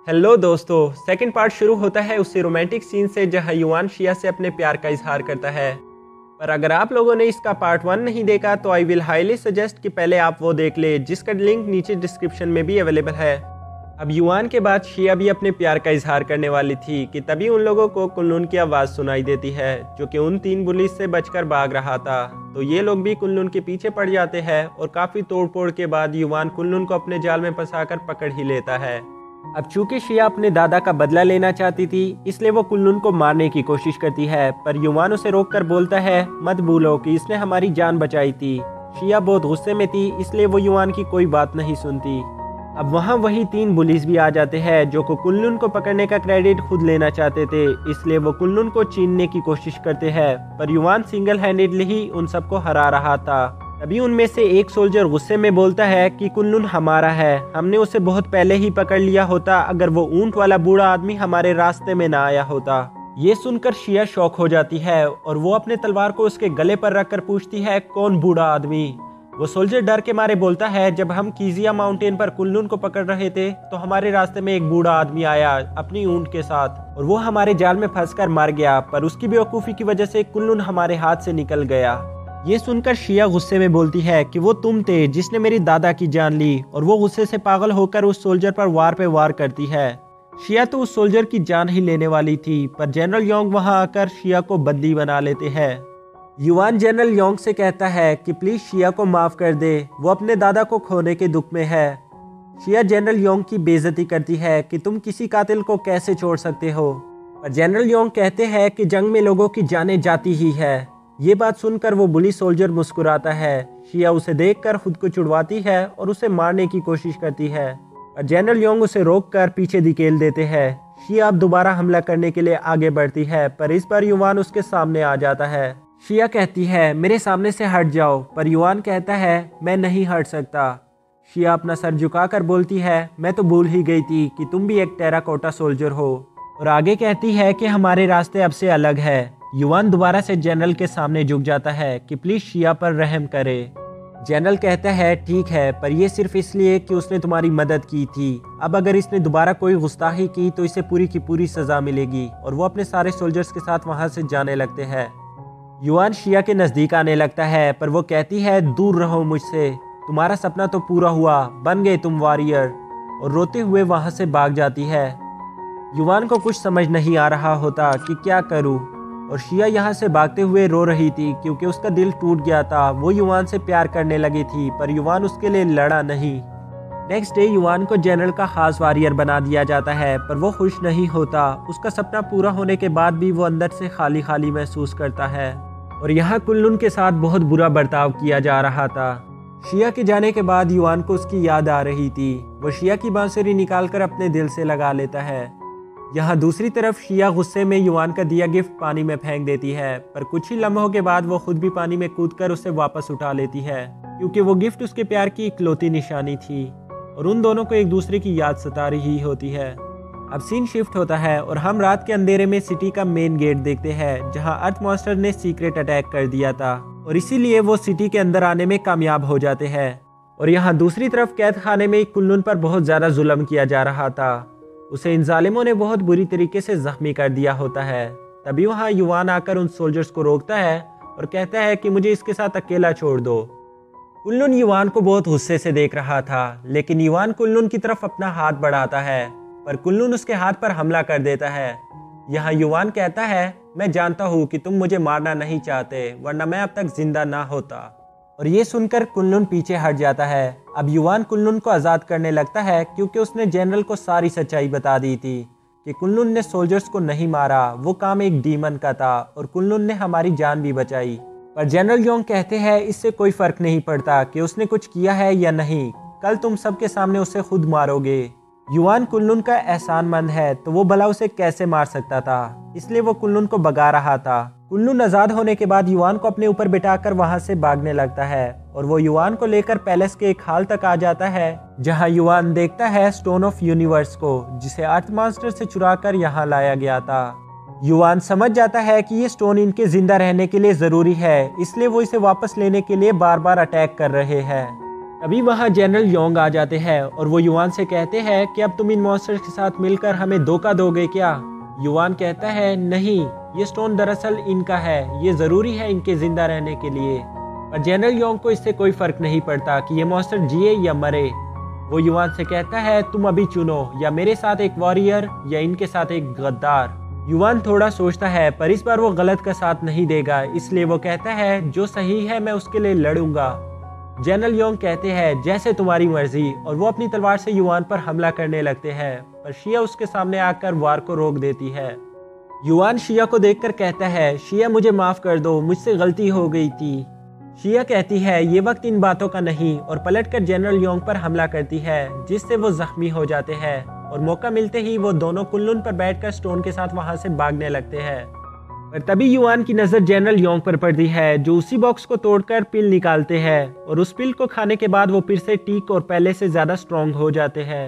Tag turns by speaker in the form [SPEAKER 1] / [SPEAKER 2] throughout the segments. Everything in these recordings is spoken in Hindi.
[SPEAKER 1] हेलो दोस्तों, सेकंड पार्ट शुरू होता है उससे रोमांटिक सीन से जहां युआन शिया से अपने प्यार का इजहार करता है। पर अगर आप लोगों ने इसका पार्ट 1 नहीं देखा तो आई विल हाईली सजेस्ट कि पहले आप वो देख ले, जिसका लिंक नीचे डिस्क्रिप्शन में भी अवेलेबल है। अब युआन के बाद शिया भी अपने प्यार का इजहार करने वाली थी कि तभी उन लोगों को कुनलुन की आवाज़ सुनाई देती है जो कि उन 3 बुलिस से बचकर भाग रहा था। तो ये लोग भी कुनलुन के पीछे पड़ जाते हैं और काफ़ी तोड़फोड़ के बाद युआन कुनलुन को अपने जाल में फंसाकर पकड़ ही लेता है। अब चूंकि शिया अपने दादा का बदला लेना चाहती थी, इसलिए वो कुनलुन को मारने की कोशिश करती है, पर युआन उसे रोककर बोलता है मत भूलो कि इसने हमारी जान बचाई थी। शिया बहुत गुस्से में थी, इसलिए वो युआन की कोई बात नहीं सुनती। अब वहाँ वही 3 बुलिस भी आ जाते हैं जो को कुनलुन को पकड़ने का क्रेडिट खुद लेना चाहते थे, इसलिए वो कुनलुन को छीनने की कोशिश करते हैं, पर युआन सिंगल हैंडेडली ही उन सबको हरा रहा था। तभी उनमें से एक सोल्जर गुस्से में बोलता है कि कुनलुन हमारा है, हमने उसे बहुत पहले ही पकड़ लिया होता अगर वो ऊंट वाला बूढ़ा आदमी हमारे रास्ते में ना आया होता। ये सुनकर शिया शॉक हो जाती है और वो अपने तलवार को उसके गले पर रखकर पूछती है कौन बूढ़ा आदमी। वो सोल्जर डर के मारे बोलता है जब हम कीजिया माउंटेन पर कुनलुन को पकड़ रहे थे तो हमारे रास्ते में एक बूढ़ा आदमी आया अपनी ऊंट के साथ और वो हमारे जाल में फंसकर मर गया, पर उसकी बेवकूफ़ी की वजह से कुनलुन हमारे हाथ से निकल गया। ये सुनकर शिया गुस्से में बोलती है कि वो तुम थे जिसने मेरी दादा की जान ली, और वो गुस्से से पागल होकर उस सोल्जर पर वार पे वार करती है। शिया तो उस सोल्जर की जान ही लेने वाली थी, पर जनरल योंग वहां आकर शिया को बंदी बना लेते हैं। युआन जनरल योंग से कहता है कि प्लीज शिया को माफ कर दे, वो अपने दादा को खोने के दुख में है। शिया जनरल योंग की बेइज्जती करती है कि तुम किसी कातिल को कैसे छोड़ सकते हो, पर जनरल योंग कहते हैं कि जंग में लोगों की जानें जाती ही है। ये बात सुनकर वो बुली सोल्जर मुस्कुराता है। शिया उसे देखकर खुद को छुड़वाती है और उसे मारने की कोशिश करती है, पर जनरल योंग उसे रोककर पीछे धकेल देते हैं। शिया अब दोबारा हमला करने के लिए आगे बढ़ती है, पर इस बार युआन उसके सामने आ जाता है। शिया कहती है मेरे सामने से हट जाओ, पर युआन कहता है मैं नहीं हट सकता। शिया अपना सर झुकाकर बोलती है मैं तो भूल ही गई थी कि तुम भी एक टेराकोटा सोल्जर हो, और आगे कहती है कि हमारे रास्ते अब से अलग है। युआन दोबारा से जनरल के सामने झुक जाता है कि प्लीज शिया पर रहम करे। जनरल कहता है ठीक है, पर यह सिर्फ इसलिए कि उसने तुम्हारी मदद की थी। अब अगर इसने दोबारा कोई गुस्ताखी की तो इसे पूरी की पूरी सजा मिलेगी, और वो अपने सारे सोल्जर्स के साथ वहां से जाने लगते हैं। युआन शिया के नजदीक आने लगता है, पर वो कहती है दूर रहो मुझसे, तुम्हारा सपना तो पूरा हुआ, बन गए तुम वॉरियर, और रोते हुए वहां से भाग जाती है। युआन को कुछ समझ नहीं आ रहा होता कि क्या करूं, और शिया यहाँ से भागते हुए रो रही थी क्योंकि उसका दिल टूट गया था। वो युआन से प्यार करने लगी थी, पर युआन उसके लिए लड़ा नहीं। नेक्स्ट डे युआन को जनरल का खास वॉरियर बना दिया जाता है, पर वो खुश नहीं होता। उसका सपना पूरा होने के बाद भी वो अंदर से खाली खाली महसूस करता है, और यहाँ कुनलुन के साथ बहुत बुरा बर्ताव किया जा रहा था। शिया के जाने के बाद युआन को उसकी याद आ रही थी। वो शिया की बांसुरी निकालकर अपने दिल से लगा लेता है। यहाँ दूसरी तरफ शिया गुस्से में युआन का दिया गिफ्ट पानी में फेंक देती है, पर कुछ ही लम्हों के बाद वो खुद भी पानी में कूदकर उसे वापस उठा लेती है, क्योंकि वो गिफ्ट उसके प्यार की इकलौती निशानी थी, और उन दोनों को एक दूसरे की याद सता रही होती है। अब सीन शिफ्ट होता है और हम रात के अंधेरे में सिटी का मेन गेट देखते हैं, जहाँ अर्थ मॉन्स्टर ने सीक्रेट अटैक कर दिया था, और इसीलिए वो सिटी के अंदर आने में कामयाब हो जाते हैं। और यहाँ दूसरी तरफ कैद खाने में कुनलुन पर बहुत ज्यादा जुल्म किया जा रहा था। उसे इन जालिमों ने बहुत बुरी तरीके से जख्मी कर दिया होता है। तभी वहाँ युआन आकर उन सोल्जर्स को रोकता है और कहता है कि मुझे इसके साथ अकेला छोड़ दो। कुनलुन युआन को बहुत गुस्से से देख रहा था, लेकिन युआन कुनलुन की तरफ अपना हाथ बढ़ाता है, पर कुनलुन उसके हाथ पर हमला कर देता है। यहाँ युआन कहता है मैं जानता हूँ कि तुम मुझे मारना नहीं चाहते, वरना मैं अब तक जिंदा ना होता, और ये सुनकर कुनलुन पीछे हट जाता है। अब युआन कुनलुन को आज़ाद करने लगता है, क्योंकि उसने जनरल को सारी सच्चाई बता दी थी कि कुनलुन ने सोल्जर्स को नहीं मारा, वो काम एक डीमन का था, और कुनलुन ने हमारी जान भी बचाई। पर जनरल योंग कहते हैं इससे कोई फर्क नहीं पड़ता कि उसने कुछ किया है या नहीं, कल तुम सबके सामने उसे खुद मारोगे। युआन कुनलुन का एहसानमंद है, तो वो भला उसे कैसे मार सकता था, इसलिए वो कुनलुन को भगा रहा था। कुनलुन आज़ाद होने के बाद युआन को अपने ऊपर बिठाकर वहां से भागने लगता है, और वो युआन को लेकर पैलेस के एक हाल तक आ जाता है, जहां युआन देखता है स्टोन ऑफ यूनिवर्स को, जिसे अर्थ मॉन्स्टर से चुराकर यहाँ लाया गया था। युआन समझ जाता है कि ये स्टोन इनके जिंदा रहने के लिए जरूरी है, इसलिए वो इसे वापस लेने के लिए बार बार अटैक कर रहे हैं। तभी वहाँ जनरल योंग आ जाते हैं और वो युवान से कहते हैं कि अब तुम इन मॉन्स्टर्स के साथ मिलकर हमें धोखा दोगे क्या। युवान कहता है नहीं, ये स्टोन दरअसल इनका है, ये ज़रूरी है इनके ज़िंदा रहने के लिए। पर जनरल योंग को इससे कोई फ़र्क नहीं पड़ता कि ये मॉन्स्टर जिए या मरे। वो युवान से कहता है तुम अभी चुनो, या मेरे साथ एक वॉरियर या इनके साथ एक गद्दार। युवान थोड़ा सोचता है पर इस बार वो गलत का साथ नहीं देगा, इसलिए वो कहता है जो सही है मैं उसके लिए लड़ूंगा। जनरल योंग कहते हैं जैसे तुम्हारी मर्जी, और वो अपनी तलवार से युवान पर हमला करने लगते हैं, पर शिया उसके सामने आकर वार को रोक देती है। युवान शिया को देखकर कहता है शिया मुझे माफ कर दो, मुझसे गलती हो गई थी। शिया कहती है ये वक्त इन बातों का नहीं, और पलटकर जनरल योंग पर हमला करती है, जिससे वो जख्मी हो जाते हैं, और मौका मिलते ही वो दोनों कुल्लून पर बैठकर स्टोन के साथ वहां से भागने लगते हैं। पर तभी युवान की नज़र जनरल योंग पर पड़ती है, जो उसी बॉक्स को तोड़कर पिल निकालते हैं, और उस पिल को खाने के बाद वो फिर से ठीक और पहले से ज़्यादा स्ट्रॉन्ग हो जाते हैं।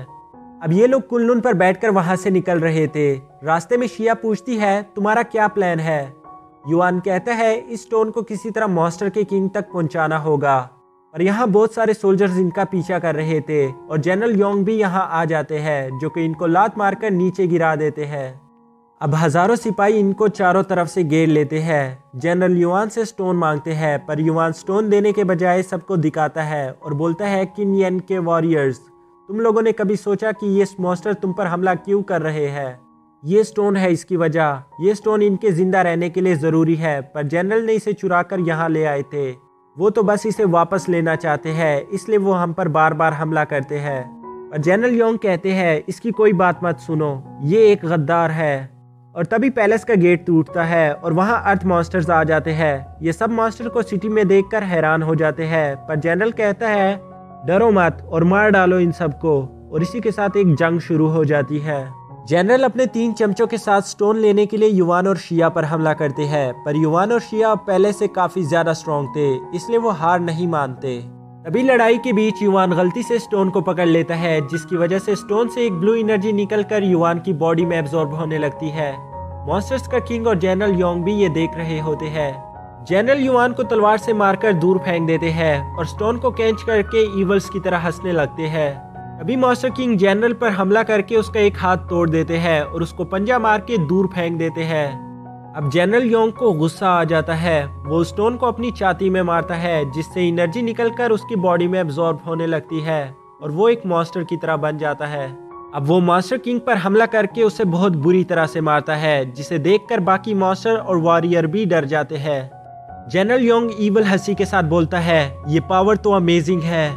[SPEAKER 1] अब ये लोग कुल्लून पर बैठकर वहां से निकल रहे थे। रास्ते में शिया पूछती है तुम्हारा क्या प्लान है। युवान कहता है इस स्टोन को किसी तरह मॉन्स्टर के किंग तक पहुंचाना होगा। और यहाँ बहुत सारे सोल्जर्स इनका पीछा कर रहे थे, और जनरल योंग भी यहाँ आ जाते हैं, जो कि इनको लात मारकर नीचे गिरा देते हैं। अब हजारों सिपाही इनको चारों तरफ से घेर लेते हैं। जनरल युवान से स्टोन मांगते हैं, पर युवान स्टोन देने के बजाय सबको दिखाता है और बोलता है किन येन के वॉरियर्स, तुम लोगों ने कभी सोचा कि ये मॉन्स्टर तुम पर हमला क्यों कर रहे हैं? ये स्टोन है इसकी वजह। ये स्टोन इनके जिंदा रहने के लिए ज़रूरी है, पर जनरल ने इसे चुरा कर यहाँ ले आए थे। वो तो बस इसे वापस लेना चाहते हैं, इसलिए वो हम पर बार बार हमला करते हैं। पर जनरल योंग कहते हैं इसकी कोई बात मत सुनो, ये एक गद्दार है। और तभी पैलेस का गेट टूटता है और वहाँ अर्थ मॉन्स्टर्स आ जाते हैं। ये सब मॉन्स्टर को सिटी में देखकर हैरान हो जाते हैं, पर जनरल कहता है डरो मत और मार डालो इन सबको। और इसी के साथ एक जंग शुरू हो जाती है। जनरल अपने 3 चमचों के साथ स्टोन लेने के लिए युवान और शिया पर हमला करते हैं, पर युवान और शिया पहले से काफी ज्यादा स्ट्रॉन्ग थे, इसलिए वो हार नहीं मानते। तभी लड़ाई के बीच युवान गलती से स्टोन को पकड़ लेता है, जिसकी वजह से स्टोन से एक ब्लू एनर्जी निकलकर युवान की बॉडी में एब्जॉर्ब होने लगती है। मॉन्स्टर्स का किंग और जनरल योंग भी ये देख रहे होते हैं। जनरल युवान को तलवार से मारकर दूर फेंक देते हैं और स्टोन को कैच करके ईवल्स की तरह हंसने लगते हैं। अभी मॉन्स्टर किंग जनरल पर हमला करके उसका एक हाथ तोड़ देते हैं और उसको पंजा मार के दूर फेंक देते हैं। अब जनरल योंग को गुस्सा आ जाता है। वो स्टोन को अपनी छाती में मारता है, जिससे एनर्जी निकलकर उसकी बॉडी में एब्जॉर्ब होने लगती है और वो एक मॉन्स्टर की तरह बन जाता है। अब वो मॉन्स्टर किंग पर हमला करके उसे बहुत बुरी तरह से मारता है, जिसे देखकर बाकी मॉन्स्टर और वॉरियर भी डर जाते हैं। जनरल योंग ईवल हंसी के साथ बोलता है ये पावर तो अमेजिंग है।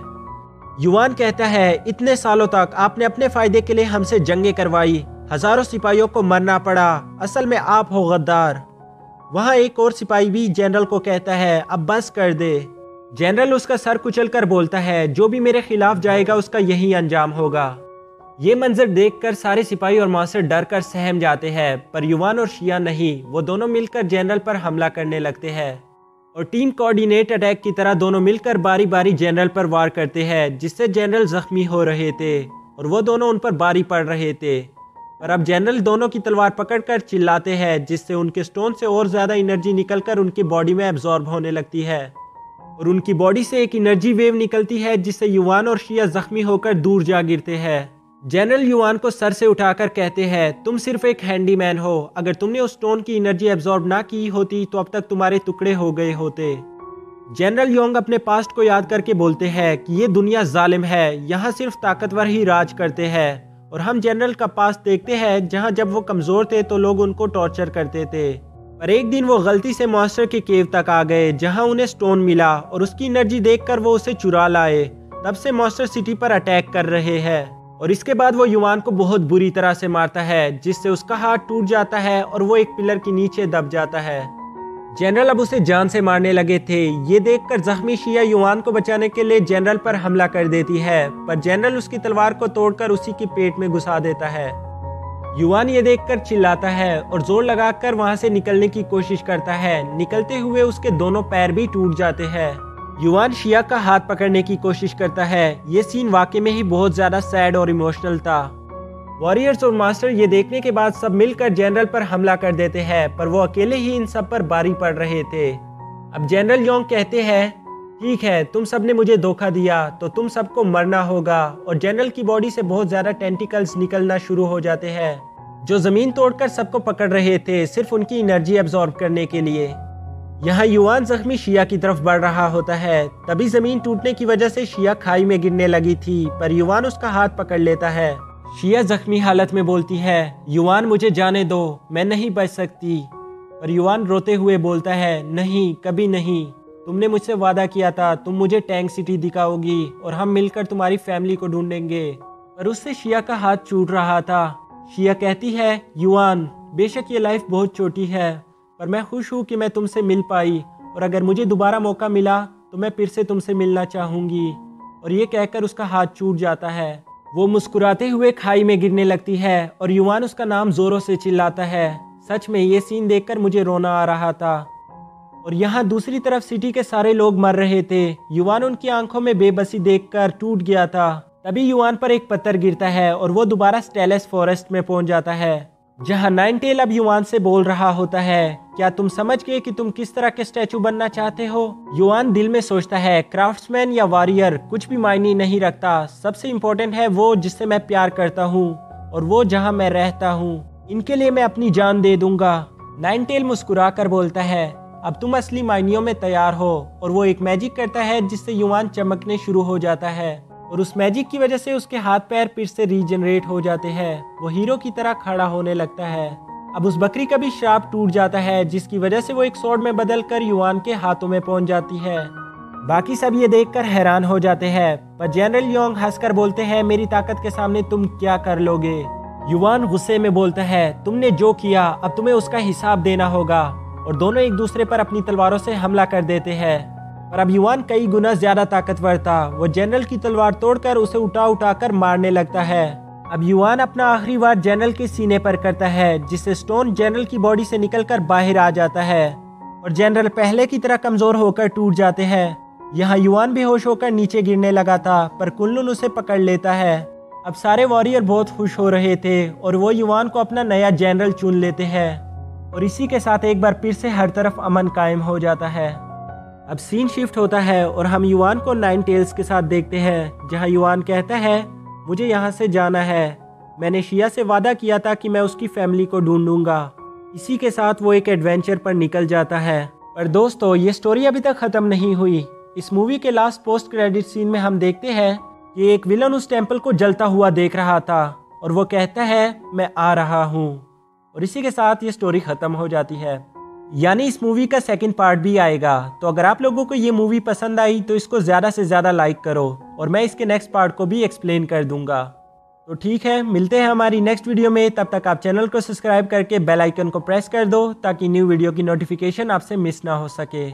[SPEAKER 1] युवान कहता है इतने सालों तक आपने अपने फायदे के लिए हमसे जंगें करवाई, हजारों सिपाहियों को मरना पड़ा, असल में आप हो गद्दार। वहाँ एक और सिपाही भी जनरल को कहता है अब बस कर दे। जनरल उसका सर कुचलकर बोलता है जो भी मेरे खिलाफ जाएगा उसका यही अंजाम होगा। ये मंजर देखकर सारे सिपाही और मॉन्स्टर डर कर सहम जाते हैं, पर युवान और शिया नहीं, वो दोनों मिलकर जनरल पर हमला करने लगते हैं और टीम कोऑर्डिनेट अटैक की तरह दोनों मिलकर बारी बारी जनरल पर वार करते हैं, जिससे जनरल जख्मी हो रहे थे और वो दोनों उन पर बारी पड़ रहे थे। पर अब जनरल दोनों की तलवार पकड़कर चिल्लाते हैं, जिससे उनके स्टोन से और ज्यादा एनर्जी निकलकर उनकी बॉडी में एब्जॉर्ब होने लगती है और उनकी बॉडी से एक एनर्जी वेव निकलती है, जिससे युवान और शिया जख्मी होकर दूर जा गिरते हैं। जनरल युवान को सर से उठाकर कहते हैं तुम सिर्फ एक हैंडीमैन हो, अगर तुमने उस स्टोन की एनर्जी एब्जॉर्ब ना की होती तो अब तक तुम्हारे टुकड़े हो गए होते। जनरल योंग अपने पास्ट को याद करके बोलते हैं कि ये दुनिया जालिम है, यहाँ सिर्फ ताकतवर ही राज करते हैं। और हम जनरल का पास्ट देखते हैं जहाँ जब वो कमजोर थे तो लोग उनको टॉर्चर करते थे। पर एक दिन वो गलती से मॉन्स्टर के केव तक आ गए, जहाँ उन्हें स्टोन मिला और उसकी एनर्जी देखकर वो उसे चुरा लाए। तब से मॉन्स्टर सिटी पर अटैक कर रहे हैं और इसके बाद वो युवान को बहुत बुरी तरह से मारता है, जिससे उसका हाथ टूट जाता है और वो एक पिलर के नीचे दब जाता है। जनरल अब उसे जान से मारने लगे थे। ये देखकर जख्मी शिया युवान को बचाने के लिए जनरल पर हमला कर देती है, पर जनरल उसकी तलवार को तोड़कर उसी के पेट में घुसा देता है। युवान ये देखकर चिल्लाता है और जोर लगाकर वहां से निकलने की कोशिश करता है। निकलते हुए उसके दोनों पैर भी टूट जाते हैं। युवान शिया का हाथ पकड़ने की कोशिश करता है। ये सीन वाकई में ही बहुत ज्यादा सैड और इमोशनल था। वॉरियर्स और मास्टर ये देखने के बाद सब मिलकर जनरल पर हमला कर देते हैं, पर वो अकेले ही इन सब पर भारी पड़ रहे थे। अब जनरल योंग कहते हैं ठीक है, तुम सब ने मुझे धोखा दिया तो तुम सबको मरना होगा। और जनरल की बॉडी से बहुत ज़्यादा टेंटिकल्स निकलना शुरू हो जाते हैं जो ज़मीन तोड़कर सबको पकड़ रहे थे सिर्फ उनकी एनर्जी एब्जॉर्ब करने के लिए। यहाँ युआन जख्मी शिया की तरफ बढ़ रहा होता है। तभी ज़मीन टूटने की वजह से शिया खाई में गिरने लगी थी, पर युआन उसका हाथ पकड़ लेता है। शिया जख्मी हालत में बोलती है, युआन मुझे जाने दो, मैं नहीं बच सकती। पर युआन रोते हुए बोलता है, नहीं, कभी नहीं। तुमने मुझसे वादा किया था तुम मुझे टैंक सिटी दिखाओगी और हम मिलकर तुम्हारी फैमिली को ढूंढेंगे। पर उससे शिया का हाथ छूट रहा था। शिया कहती है, युआन बेशक ये लाइफ बहुत छोटी है, पर मैं खुश हूँ कि मैं तुमसे मिल पाई, और अगर मुझे दोबारा मौका मिला तो मैं फिर से तुमसे मिलना चाहूँगी। और ये कहकर उसका हाथ छूट जाता है। वो मुस्कुराते हुए खाई में गिरने लगती है और युआन उसका नाम जोरों से चिल्लाता है। सच में ये सीन देखकर मुझे रोना आ रहा था। और यहाँ दूसरी तरफ सिटी के सारे लोग मर रहे थे। युआन उनकी आंखों में बेबसी देखकर टूट गया था। तभी युआन पर एक पत्थर गिरता है और वो दोबारा स्टेलेस फॉरेस्ट में पहुंच जाता है, जहाँ नाइनटेल अब युआन से बोल रहा होता है, क्या तुम समझ गए कि तुम किस तरह के स्टैचू बनना चाहते हो? युआन दिल में सोचता है, क्राफ्ट्समैन या वॉरियर कुछ भी मायने नहीं रखता, सबसे इम्पोर्टेंट है वो जिससे मैं प्यार करता हूँ और वो जहाँ मैं रहता हूँ। इनके लिए मैं अपनी जान दे दूंगा। नाइनटेल मुस्कुरा कर बोलता है, अब तुम असली मायनियों में तैयार हो। और वो एक मैजिक करता है जिससे युआन चमकने शुरू हो जाता है और उस मैजिक की वजह से उसके हाथ पैर फिर से रीजनरेट हो जाते हैं। वो हीरो की तरह खड़ा होने लगता है। अब उस बकरी का भी श्राप टूट जाता है, जिसकी वजह से वो एक स्वॉर्ड में बदलकर युआन के हाथों में पहुंच जाती है। बाकी सब ये देखकर हैरान हो जाते हैं, पर जनरल योंग हंसकर बोलते हैं, मेरी ताकत के सामने तुम क्या कर लोगे? युआन गुस्से में बोलता है, तुमने जो किया अब तुम्हें उसका हिसाब देना होगा। और दोनों एक दूसरे पर अपनी तलवारों से हमला कर देते हैं। पर अब युआन कई गुना ज्यादा ताकतवर था। वो जनरल की तलवार तोड़कर उसे उठा कर मारने लगता है। अब युआन अपना आखिरी वार जनरल के सीने पर करता है, जिससे स्टोन जनरल की बॉडी से निकलकर बाहर आ जाता है और जनरल पहले की तरह कमजोर होकर टूट जाते हैं। यहाँ युआन बेहोश होकर नीचे गिरने लगा था, पर कुनलुन उसे पकड़ लेता है। अब सारे वॉरियर बहुत खुश हो रहे थे और वो युआन को अपना नया जनरल चुन लेते हैं। और इसी के साथ एक बार फिर से हर तरफ अमन कायम हो जाता है। अब सीन शिफ्ट होता है और हम युआन को नाइनटेल्स के साथ देखते हैं, जहां युआन कहता है, मुझे यहाँ से जाना है। मैंने शिया से वादा किया था कि मैं उसकी फैमिली को ढूंढूंगा। इसी के साथ वो एक एडवेंचर पर निकल जाता है। पर दोस्तों, ये स्टोरी अभी तक खत्म नहीं हुई। इस मूवी के लास्ट पोस्ट क्रेडिट सीन में हम देखते हैं कि एक विलन उस टेम्पल को जलता हुआ देख रहा था और वो कहता है, मैं आ रहा हूँ। और इसी के साथ ये स्टोरी खत्म हो जाती है। यानी इस मूवी का सेकंड पार्ट भी आएगा। तो अगर आप लोगों को ये मूवी पसंद आई तो इसको ज़्यादा से ज़्यादा लाइक करो और मैं इसके नेक्स्ट पार्ट को भी एक्सप्लेन कर दूंगा। तो ठीक है, मिलते हैं हमारी नेक्स्ट वीडियो में। तब तक आप चैनल को सब्सक्राइब करके बेल आइकन को प्रेस कर दो ताकि न्यू वीडियो की नोटिफिकेशन आपसे मिस ना हो सके।